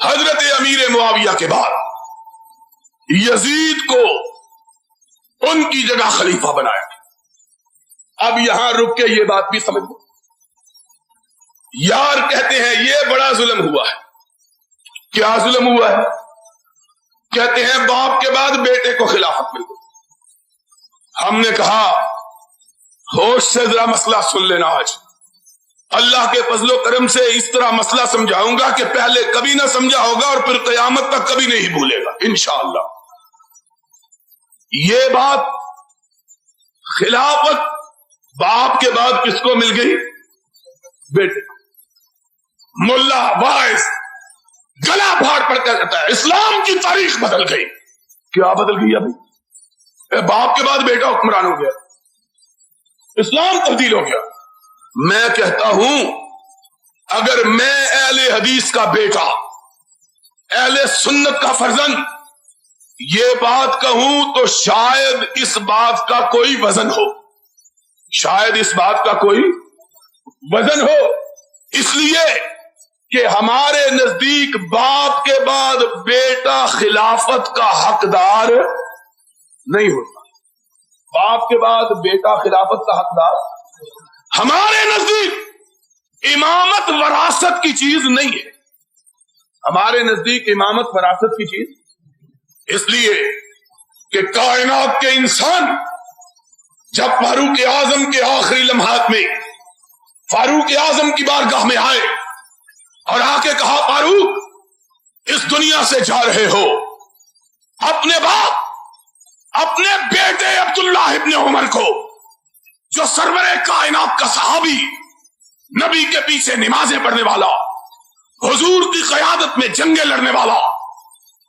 حضرت امیر معاویہ کے بعد یزید کو ان کی جگہ خلیفہ بنایا. اب یہاں رک کے یہ بات بھی سمجھ لو. یار کہتے ہیں یہ بڑا ظلم ہوا ہے. کیا ظلم ہوا ہے؟ کہتے ہیں باپ کے بعد بیٹے کو خلافت مل گئی. ہم نے کہا ہوش سے ذرا مسئلہ سن لینا. آج اللہ کے فضل و کرم سے اس طرح مسئلہ سمجھاؤں گا کہ پہلے کبھی نہ سمجھا ہوگا اور پھر قیامت تک کبھی نہیں بھولے گا انشاءاللہ. یہ بات خلافت باپ کے بعد کس کو مل گئی؟ بیٹے. ملا واعظ گلا پھاڑ پڑ کر کہتا ہے اسلام کی تاریخ بدل گئی. کیا بدل گئی؟ ابھی باپ کے بعد بیٹا حکمران ہو گیا, اسلام تبدیل ہو گیا. میں کہتا ہوں اگر میں اہل حدیث کا بیٹا, اہل سنت کا فرزند یہ بات کہوں تو شاید اس بات کا کوئی وزن ہو, شاید اس بات کا کوئی وزن ہو. اس لیے کہ ہمارے نزدیک باپ کے بعد بیٹا خلافت کا حقدار نہیں ہوتا. باپ کے بعد بیٹا خلافت کا حقدار. ہمارے نزدیک امامت وراثت کی چیز نہیں ہے. ہمارے نزدیک امامت وراثت کی چیز اس لیے کہ کائنات کے انسان جب فاروق اعظم کے آخری لمحات میں فاروق اعظم کی بارگاہ میں آئے اور آ کے کہا فاروق اس دنیا سے جا رہے ہو, اپنے باپ اپنے بیٹے عبداللہ ابن عمر کو جو سرور کائنات کا صحابی, نبی کے پیچھے نمازیں پڑھنے والا, حضور کی قیادت میں جنگیں لڑنے والا,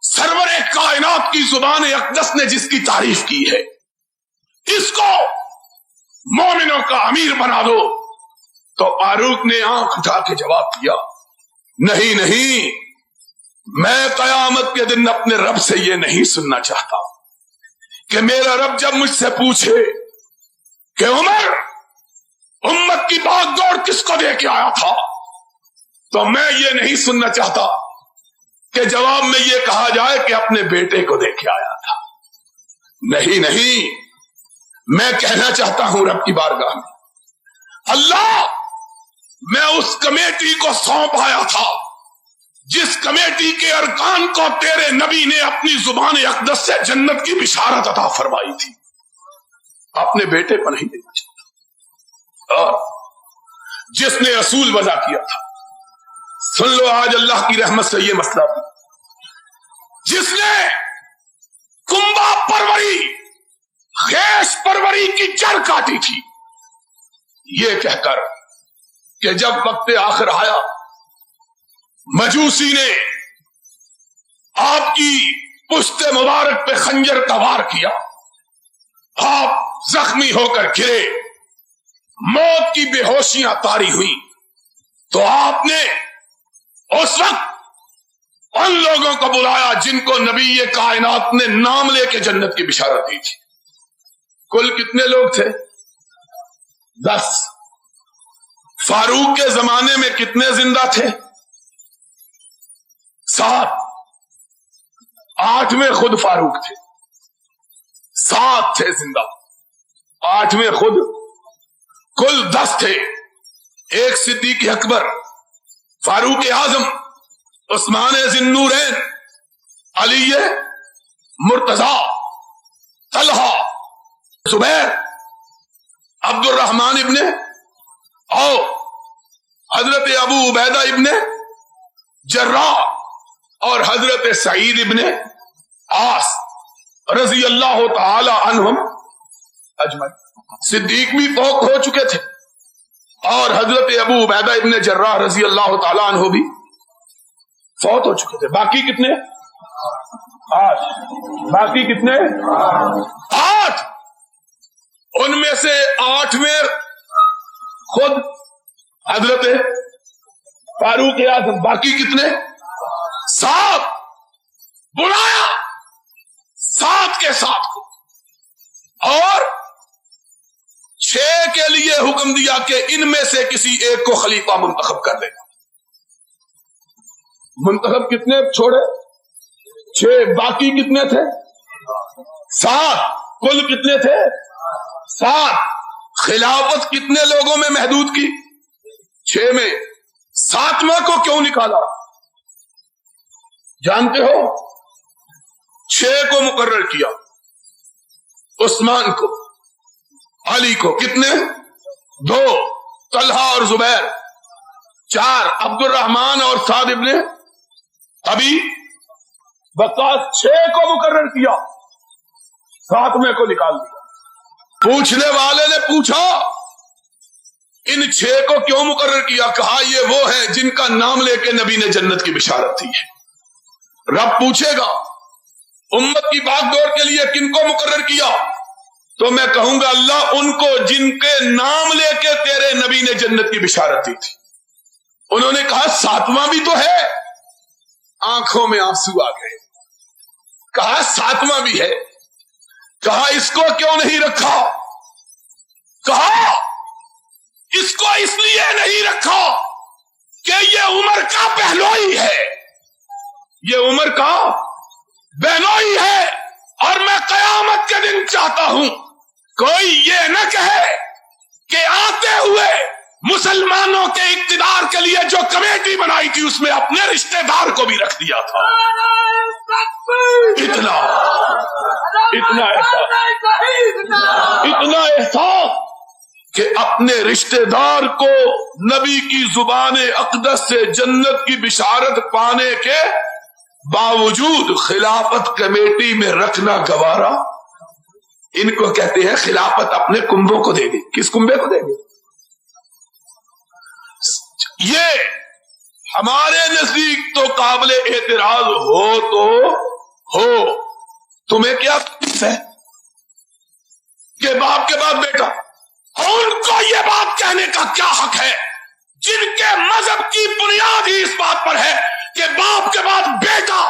سرور کائنات کی زبان اقدس نے جس کی تعریف کی ہے, اس کو مومنوں کا امیر بنا دو. تو فاروق نے آنکھ اٹھا کے جواب دیا نہیں نہیں, میں قیامت کے دن اپنے رب سے یہ نہیں سننا چاہتا کہ میرا رب جب مجھ سے پوچھے کہ عمر امت کی بھاگ دوڑ کس کو دے کے آیا تھا, تو میں یہ نہیں سننا چاہتا کہ جواب میں یہ کہا جائے کہ اپنے بیٹے کو دے کے آیا تھا. نہیں نہیں, میں کہنا چاہتا ہوں رب کی بارگاہ میں اللہ میں اس کمیٹی کو سونپ آیا تھا جس کمیٹی کے ارکان کو تیرے نبی نے اپنی زبان اقدس سے جنت کی بشارت عطا فرمائی تھی, اپنے بیٹے کو نہیں دینا چاہتا. اور جس نے اصول وضع کیا تھا, سن لو آج اللہ کی رحمت سے یہ مسئلہ بھی, جس نے کنبا پروری خیش پروری کی جڑ کاٹی تھی, یہ کہہ کر کہ جب وقت آخر آیا مجوسی نے آپ کی پشت مبارک پہ خنجر کا وار کیا, آپ زخمی ہو کر گرے, موت کی بے ہوشیاں طاری ہوئی, تو آپ نے اس وقت ان لوگوں کو بلایا جن کو نبی کائنات نے نام لے کے جنت کی بشارت دی تھی. کل کتنے لوگ تھے؟ 10. فاروق کے زمانے میں کتنے زندہ تھے؟ 7. 8 خود فاروق تھے, 7 تھے زندہ, 8 خود, کل 10 تھے. ایک صدیق اکبر, فاروق اعظم, عثمان ذی النورین, علی مرتضی, طلحہ, زبیر, عبد الرحمن ابن او, حضرت ابو عبیدہ ابن جراح اور حضرت سعید ابن عاص رضی اللہ تعالی عنہم اجمعین. صدیق بھی فوت ہو چکے تھے اور حضرت ابو عبیدہ ابن جراح رضی اللہ تعالی عنہ بھی فوت ہو چکے تھے. باقی کتنے؟ 8. باقی کتنے؟ 8. ان میں سے 8 خود حضرت فاروق اعظم. باقی کتنے؟ 7. بلایا 7 کے 7 کو اور 6 کے لیے حکم دیا کہ ان میں سے کسی ایک کو خلیفہ منتخب کر دے. منتخب کتنے چھوڑے؟ 6. باقی کتنے تھے؟ 7. کل کتنے تھے؟ 7. خلافت کتنے لوگوں میں محدود کی؟ 6 میں. 7واں کو کیوں نکالا جانتے ہو؟ 6 کو مقرر کیا، عثمان کو، علی کو، کتنے؟ 2. طلحہ اور زبیر. 4. عبد الرحمان اور سعد ابن ابی وقاص. 6 کو مقرر کیا، 7ویں کو نکال دیا. پوچھنے والے نے پوچھا ان 6 کو کیوں مقرر کیا؟ کہا یہ وہ ہیں جن کا نام لے کے نبی نے جنت کی بشارت دی ہے. رب پوچھے گا امت کی باغ دوڑ کے لیے کن کو مقرر کیا؟ تو میں کہوں گا اللہ ان کو جن کے نام لے کے تیرے نبی نے جنت کی بشارت دی تھی. انہوں نے کہا 7واں بھی تو ہے. آنکھوں میں آنسو آ گئے. کہا 7واں بھی ہے. کہا اس کو کیوں نہیں رکھا؟ کہا اس کو اس لیے نہیں رکھا کہ یہ عمر کا بہنوئی ہے، یہ عمر کا بہنوئی ہے، اور میں قیامت کے دن چاہتا ہوں کوئی یہ نہ کہے کہ آتے ہوئے مسلمانوں کے اقتدار کے لیے جو کمیٹی بنائی تھی اس میں اپنے رشتہ دار کو بھی رکھ دیا تھا. اتنا احساس کہ اپنے رشتہ دار کو نبی کی زبان اقدس سے جنت کی بشارت پانے کے باوجود خلافت کمیٹی میں رکھنا گوارا. ان کو کہتے ہیں خلافت اپنے کنبوں کو دے گی. کس کنبے کو دے گی؟ یہ ہمارے نزدیک تو قابل اعتراض ہو تو ہو. تمہیں کیا ہے کہ باپ کے بعد بیٹا؟ ان کو یہ بات کہنے کا کیا حق ہے جن کے مذہب کی بنیاد ہی اس بات پر ہے کہ باپ کے بعد بیٹا،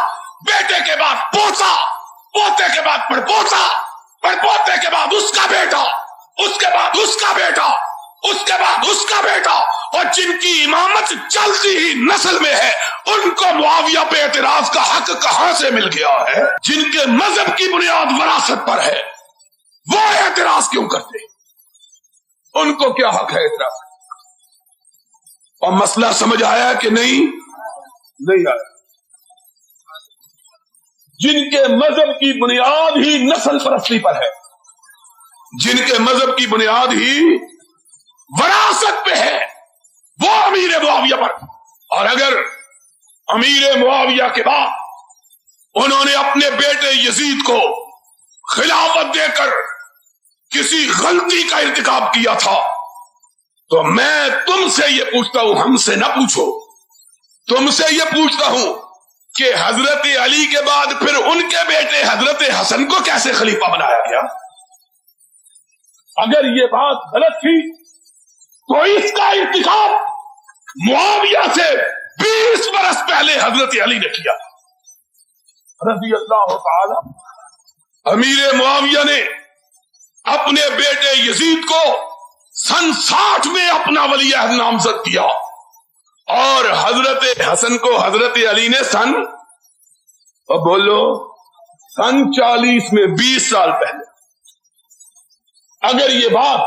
بیٹے کے بعد پوتا، پوتے کے بعد پڑپوتا، پڑپوتے کے بعد اس کا بیٹا، اس کے بعد اس کا بیٹا، اس کے بعد اس کا بیٹا، اور جن کی امامت چلتی ہی نسل میں ہے ان کو معاویہ پہ اعتراض کا حق کہاں سے مل گیا ہے؟ جن کے مذہب کی بنیاد وراثت پر ہے وہ اعتراض کیوں کرتے؟ ان کو کیا حق ہے اعتراض؟ اور مسئلہ سمجھ آیا کہ نہیں آیا؟ جن کے مذہب کی بنیاد ہی نسل پرستی پر ہے، جن کے مذہب کی بنیاد ہی وراثت پہ ہے، وہ امیر معاویہ پر. اور اگر امیر معاویہ کے بعد انہوں نے اپنے بیٹے یزید کو خلافت دے کر کسی غلطی کا ارتکاب کیا تھا تو میں تم سے یہ پوچھتا ہوں، ہم سے نہ پوچھو، تم سے یہ پوچھتا ہوں کہ حضرت علی کے بعد پھر ان کے بیٹے حضرت حسن کو کیسے خلیفہ بنایا گیا؟ اگر یہ بات غلط تھی تو اس کا ارتکاب معاویہ سے 20 برس پہلے حضرت علی نے کیا رضی اللہ تعالی. امیر معاویہ نے اپنے بیٹے یزید کو سن 60 میں اپنا ولی عہد نامزد کیا اور حضرت حسن کو حضرت علی نے سن 40 میں 20 سال پہلے. اگر یہ بات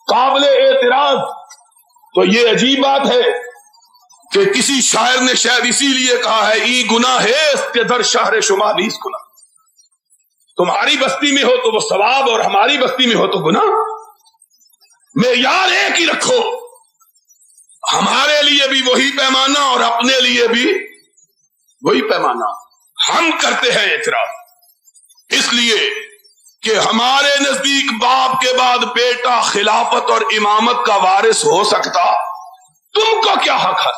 قابل اعتراض تو یہ عجیب بات ہے کہ کسی شاعر نے شاید اسی لیے کہا ہے ای گناہ ہے اس کے در شہر شما نیز گناہ. تمہاری بستی میں ہو تو وہ ثواب اور ہماری بستی میں ہو تو گناہ. معیار ایک ہی رکھو، ہمارے لیے بھی وہی پیمانہ اور اپنے لیے بھی وہی پیمانہ. ہم کرتے ہیں اعتراض اس لیے کہ ہمارے نزدیک باپ کے بعد بیٹا خلافت اور امامت کا وارث ہو سکتا، تم کو کیا حق ہے؟